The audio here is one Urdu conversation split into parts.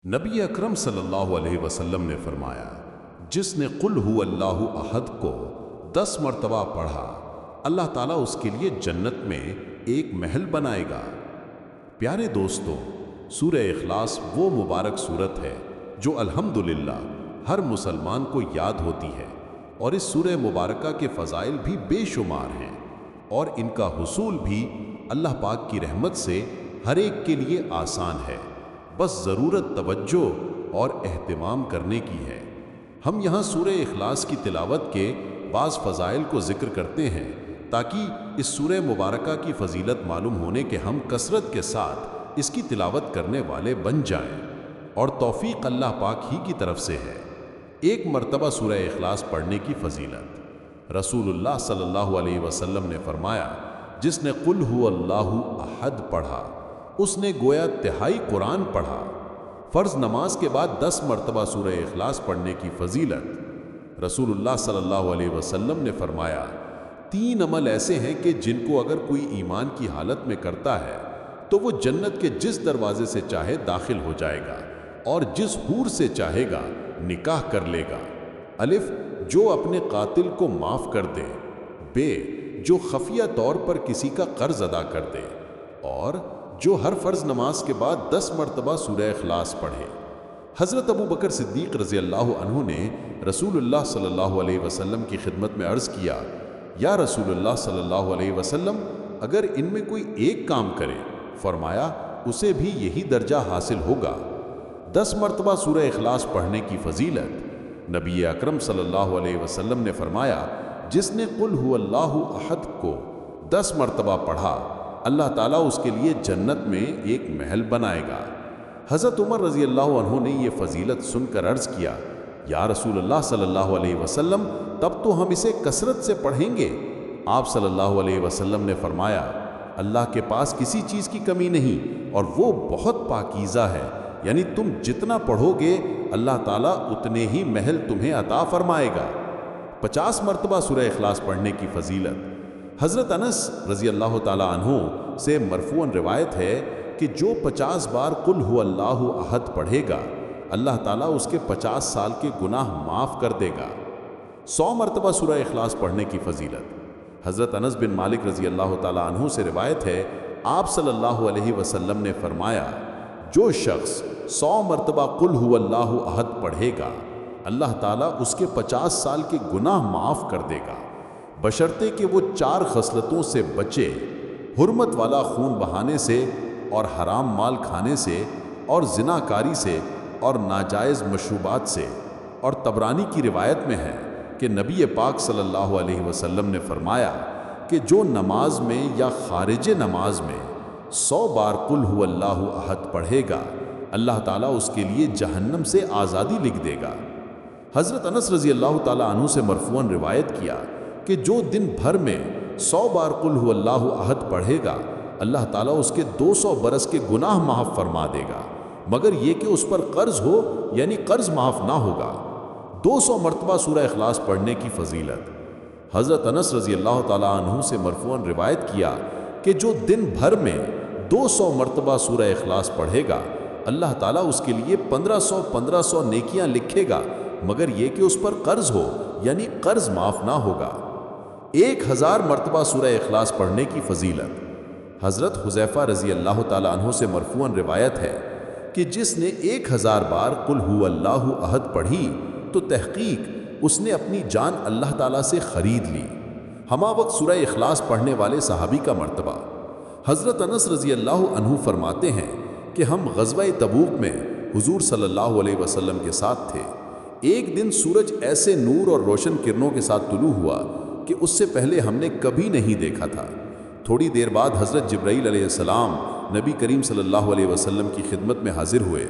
نبی اکرم صلی اللہ علیہ وسلم نے فرمایا، جس نے قل ہو اللہ احد کو 10 مرتبہ پڑھا، اللہ تعالیٰ اس کے لیے جنت میں ایک محل بنائے گا۔ پیارے دوستو، سورہ اخلاص وہ مبارک سورت ہے جو الحمدللہ ہر مسلمان کو یاد ہوتی ہے، اور اس سورہ مبارکہ کے فضائل بھی بے شمار ہیں، اور ان کا حصول بھی اللہ پاک کی رحمت سے ہر ایک کے لیے آسان ہے، بس ضرورت توجہ اور اہتمام کرنے کی ہے۔ ہم یہاں سورہ اخلاص کی تلاوت کے بعض فضائل کو ذکر کرتے ہیں تاکہ اس سورہ مبارکہ کی فضیلت معلوم ہونے کے ہم کثرت کے ساتھ اس کی تلاوت کرنے والے بن جائیں، اور توفیق اللہ پاک ہی کی طرف سے ہے۔ ایک مرتبہ سورہ اخلاص پڑھنے کی فضیلت۔ رسول اللہ صلی اللہ علیہ وسلم نے فرمایا، جس نے قل ہو اللہ احد پڑھا، اس نے گویا تہائی قرآن پڑھا۔ فرض نماز کے بعد 10 مرتبہ سورہ اخلاص پڑھنے کی فضیلت۔ رسول اللہ صلی اللہ علیہ وسلم نے فرمایا، 3 عمل ایسے ہیں کہ جن کو اگر کوئی ایمان کی حالت میں کرتا ہے تو وہ جنت کے جس دروازے سے چاہے داخل ہو جائے گا، اور جس حور سے چاہے گا نکاح کر لے گا۔ الف، جو اپنے قاتل کو معاف کر دے۔ بے، جو خفیہ طور پر کسی کا قرض ادا کر دے، اور جو ہر فرض نماز کے بعد 10 مرتبہ سورہ اخلاص پڑھے۔ حضرت ابو بکر صدیق رضی اللہ عنہ نے رسول اللہ صلی اللہ علیہ وسلم کی خدمت میں عرض کیا، یا رسول اللہ صلی اللہ علیہ وسلم، اگر ان میں کوئی ایک کام کرے، فرمایا اسے بھی یہی درجہ حاصل ہوگا۔ 10 مرتبہ سورہ اخلاص پڑھنے کی فضیلت۔ نبی اکرم صلی اللہ علیہ وسلم نے فرمایا، جس نے قل ہو اللہ احد کو 10 مرتبہ پڑھا، اللہ تعالیٰ اس کے لیے جنت میں ایک محل بنائے گا۔ حضرت عمر رضی اللہ عنہ نے یہ فضیلت سن کر عرض کیا، یا رسول اللہ صلی اللہ علیہ وسلم، تب تو ہم اسے کثرت سے پڑھیں گے۔ آپ صلی اللہ علیہ وسلم نے فرمایا، اللہ کے پاس کسی چیز کی کمی نہیں، اور وہ بہت پاکیزہ ہے، یعنی تم جتنا پڑھو گے اللہ تعالیٰ اتنے ہی محل تمہیں عطا فرمائے گا۔ 50 مرتبہ سورہ اخلاص پڑھنے کی فضیلت۔ حضرت انس رضی اللہ تعالیٰ عنہ سے مرفوعاً روایت ہے کہ جو 50 بار قل ہو اللہ احد پڑھے گا، اللہ تعالیٰ اس کے 50 سال کے گناہ معاف کر دے گا۔ 100 مرتبہ سورہ اخلاص پڑھنے کی فضیلت۔ حضرت انس بن مالک رضی اللہ تعالیٰ عنہ سے روایت ہے، آپ صلی اللہ علیہ وسلم نے فرمایا، جو شخص 100 مرتبہ قل ہو اللہ احد پڑھے گا، اللہ تعالیٰ اس کے 50 سال کے گناہ معاف کر دے گا، بشرطے کہ وہ 4 خصلتوں سے بچے: حرمت والا خون بہانے سے، اور حرام مال کھانے سے، اور زناکاری سے، اور ناجائز مشروبات سے۔ اور طبرانی کی روایت میں ہے کہ نبی پاک صلی اللہ علیہ وسلم نے فرمایا کہ جو نماز میں یا خارج نماز میں 100 بار قل ہو اللہ احد پڑھے گا، اللہ تعالیٰ اس کے لیے جہنم سے آزادی لکھ دے گا۔ حضرت انس رضی اللہ تعالیٰ عنہ سے مرفوعاً روایت کیا کہ جو دن بھر میں 100 بار قل ہو اللہ احد پڑھے گا، اللہ تعالیٰ اس کے 200 برس کے گناہ معاف فرما دے گا، مگر یہ کہ اس پر قرض ہو، یعنی قرض معاف نہ ہوگا۔ 200 مرتبہ سورہ اخلاص پڑھنے کی فضیلت۔ حضرت انس رضی اللہ تعالیٰ عنہ سے مرفوعاً روایت کیا کہ جو دن بھر میں 200 مرتبہ سورہ اخلاص پڑھے گا، اللہ تعالیٰ اس کے لیے 1500 نیکیاں لکھے گا، مگر یہ کہ اس پر قرض ہو، یعنی قرض معاف نہ ہوگا۔ 1000 مرتبہ سورہ اخلاص پڑھنے کی فضیلت۔ حضرت حذیفہ رضی اللہ تعالیٰ عنہ سے مرفوعاً روایت ہے کہ جس نے 1000 بار قل ہو اللہ احد پڑھی تو تحقیق اس نے اپنی جان اللہ تعالیٰ سے خرید لی۔ ہمہ وقت سورہ اخلاص پڑھنے والے صحابی کا مرتبہ۔ حضرت انس رضی اللہ عنہ فرماتے ہیں کہ ہم غزوہ تبوک میں حضور صلی اللہ علیہ وسلم کے ساتھ تھے۔ ایک دن سورج ایسے نور اور روشن کرنوں کے ساتھ طلوع ہوا کہ اس سے پہلے ہم نے کبھی نہیں دیکھا تھا۔ تھوڑی دیر بعد حضرت جبرائیل علیہ السلام نبی کریم صلی اللہ علیہ وسلم کی خدمت میں حاضر ہوئے۔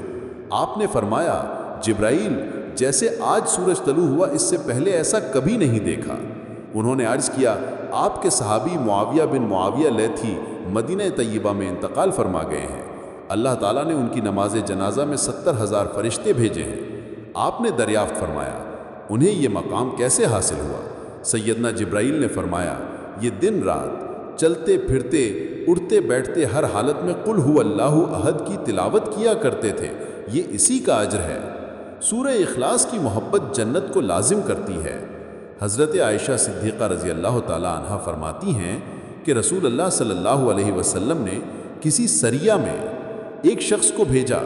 آپ نے فرمایا، جبرائیل، جیسے آج سورج طلوع ہوا اس سے پہلے ایسا کبھی نہیں دیکھا۔ انہوں نے عرض کیا، آپ کے صحابی معاویہ بن معاویہ لیتھی مدینہ طیبہ میں انتقال فرما گئے ہیں۔ اللہ تعالیٰ نے ان کی نماز جنازہ میں 70,000 فرشتے بھیجے ہیں۔ آپ نے دریافت فرمایا، انہیں یہ مقام کیسے حاصل ہوا؟ سیدنا جبرائیل نے فرمایا، یہ دن رات چلتے پھرتے اٹھتے بیٹھتے ہر حالت میں قل ہو اللہ احد کی تلاوت کیا کرتے تھے، یہ اسی کا اجر ہے۔ سورہ اخلاص کی محبت جنت کو لازم کرتی ہے۔ حضرت عائشہ صدیقہ رضی اللہ تعالیٰ عنہا فرماتی ہیں کہ رسول اللہ صلی اللہ علیہ وسلم نے کسی سریہ میں ایک شخص کو بھیجا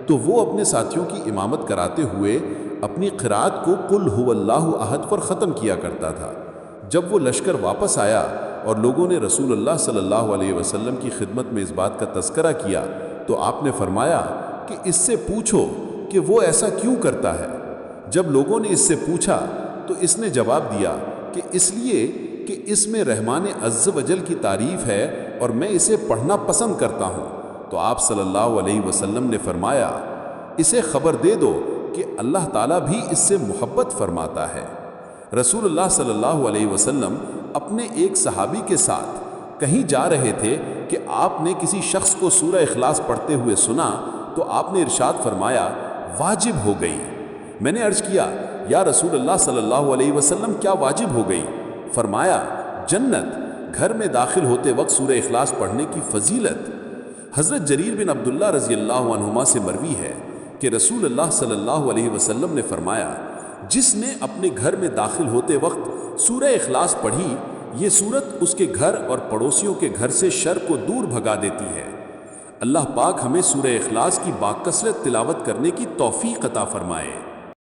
تو وہ اپنے ساتھیوں کی امامت کراتے ہوئے اپنی قرات کو قل هو اللہ احد پر ختم کیا کرتا تھا۔ جب وہ لشکر واپس آیا اور لوگوں نے رسول اللہ صلی اللہ علیہ وسلم کی خدمت میں اس بات کا تذکرہ کیا تو آپ نے فرمایا کہ اس سے پوچھو کہ وہ ایسا کیوں کرتا ہے۔ جب لوگوں نے اس سے پوچھا تو اس نے جواب دیا کہ اس لیے کہ اس میں رحمان عز و جل کی تعریف ہے اور میں اسے پڑھنا پسند کرتا ہوں۔ تو آپ صلی اللہ علیہ وسلم نے فرمایا اسے خبر دے دو کہ اللہ تعالیٰ بھی اس سے محبت فرماتا ہے۔ رسول اللہ صلی اللہ علیہ وسلم اپنے ایک صحابی کے ساتھ کہیں جا رہے تھے کہ آپ نے کسی شخص کو سورہ اخلاص پڑھتے ہوئے سنا تو آپ نے ارشاد فرمایا واجب ہو گئی۔ میں نے عرض کیا یا رسول اللہ صلی اللہ علیہ وسلم کیا واجب ہو گئی؟ فرمایا جنت، گھر میں داخل ہوتے وقت سورہ اخلاص پڑھنے کی فضیلت۔ حضرت جریر بن عبداللہ رضی اللہ عنہما سے مروی ہے کہ رسول اللہ صلی اللہ علیہ وسلم نے فرمایا جس نے اپنے گھر میں داخل ہوتے وقت سورہ اخلاص پڑھی یہ سورت اس کے گھر اور پڑوسیوں کے گھر سے شر کو دور بھگا دیتی ہے۔ اللہ پاک ہمیں سورہ اخلاص کی باکثرت تلاوت کرنے کی توفیق عطا فرمائے۔